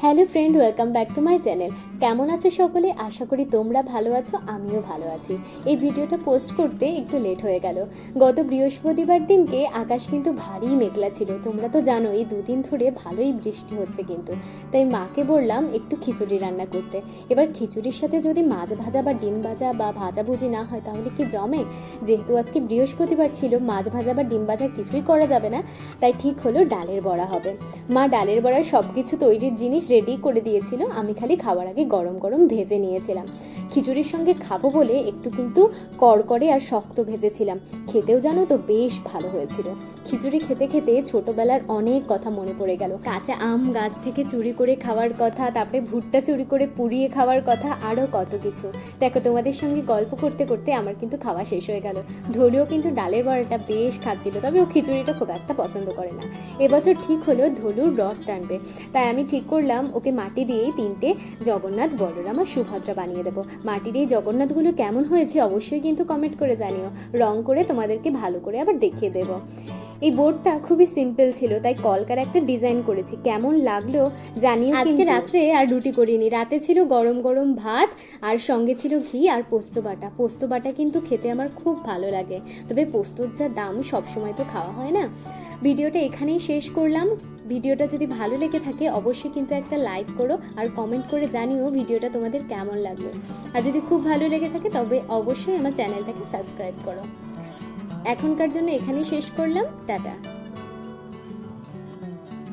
Hello friend, welcome back to my channel. কেমন আছো সকলে? আশা করি তোমরা ভালো আছো, আমিও ভালো আছি। এই ভিডিওটা পোস্ট করতে একটু লেট হয়ে গেল। গত বৃহস্পতিবার দিনকে আকাশ কিন্তু ভারী মেঘলা ছিল। তোমরা তো জানো এই দুদিন ধরে ভালোই বৃষ্টি হচ্ছে কিন্তু। তাই মাকে বললাম একটু খিচুড়ি রান্না করতে। এবার খিচুড়ির সাথে যদি মাছ ভাজা বা ডিম ভাজা বা ভাজাভুজি না হয় তাহলে কি জমে? যেহেতু আজকে বৃহস্পতিবার ছিল, মাছ ভাজা বা ডিম ভাজা কিছুই করা যাবে না, তাই ঠিক হলো ডালের বড়া হবে। মা ডালের বড়ার সব কিছু তৈরির জিনিস রেডি করে দিয়েছিল, আমি খালি খাওয়ার আগে গরম গরম ভেজে নিয়েছিলাম। খিচুড়ির সঙ্গে খাবো বলে একটু কিন্তু কড়কড়ে আর শক্ত ভেজেছিলাম। খেতেও জানো তো বেশ ভালো হয়েছিল। খিচুড়ি খেতে খেতে ছোটবেলার অনেক কথা মনে পড়ে গেল। কাঁচা আম গাছ থেকে চুরি করে খাওয়ার কথা, তারপরে ভুট্টা চুরি করে পুড়িয়ে খাওয়ার কথা, আরও কত কিছু। দেখো, তোমাদের সঙ্গে গল্প করতে করতে আমার কিন্তু খাওয়া শেষ হয়ে গেল। ধলুও কিন্তু ডালের বড়াটা বেশ খাচ্ছিল, তবে ও খিচুড়িটা খুব একটা পছন্দ করে না। এবছর ঠিক হলো ধলুর রথ টানবে, তাই আমি ঠিক করলাম ওকে মাটি দিয়েই 3টে জগন্নাথ, বলরাম আর সুভদ্রা বানিয়ে দেবো। মাটির এই জগন্নাথগুলো কেমন হয়েছে অবশ্যই কিন্তু কমেন্ট করে জানিও। রং করে তোমাদেরকে ভালো করে আবার দেখিয়ে দেবো। এই বোর্ডটা খুবই সিম্পল ছিল, তাই কলকার একটা ডিজাইন করেছি। কেমন লাগলো জানিও। আজকে রাত্রে আর রুটি করিনি, রাতে ছিল গরম গরম ভাত আর সঙ্গে ছিল ঘি আর পোস্ত বাটা। পোস্ত বাটা কিন্তু খেতে আমার খুব ভালো লাগে, তবে পোস্তর যা দাম সবসময় তো খাওয়া হয় না। ভিডিওটা এখানেই শেষ করলাম। ভিডিওটা যদি ভালো লেগে থাকে অবশ্যই কিন্তু একটা লাইক করো আর কমেন্ট করে জানিও ভিডিওটা তোমাদের কেমন লাগলো। আর যদি খুব ভালো লেগে থাকে তবে অবশ্যই আমার চ্যানেলটাকে সাবস্ক্রাইব করো। এখনকার জন্য এখানেই শেষ করলাম। টাটা।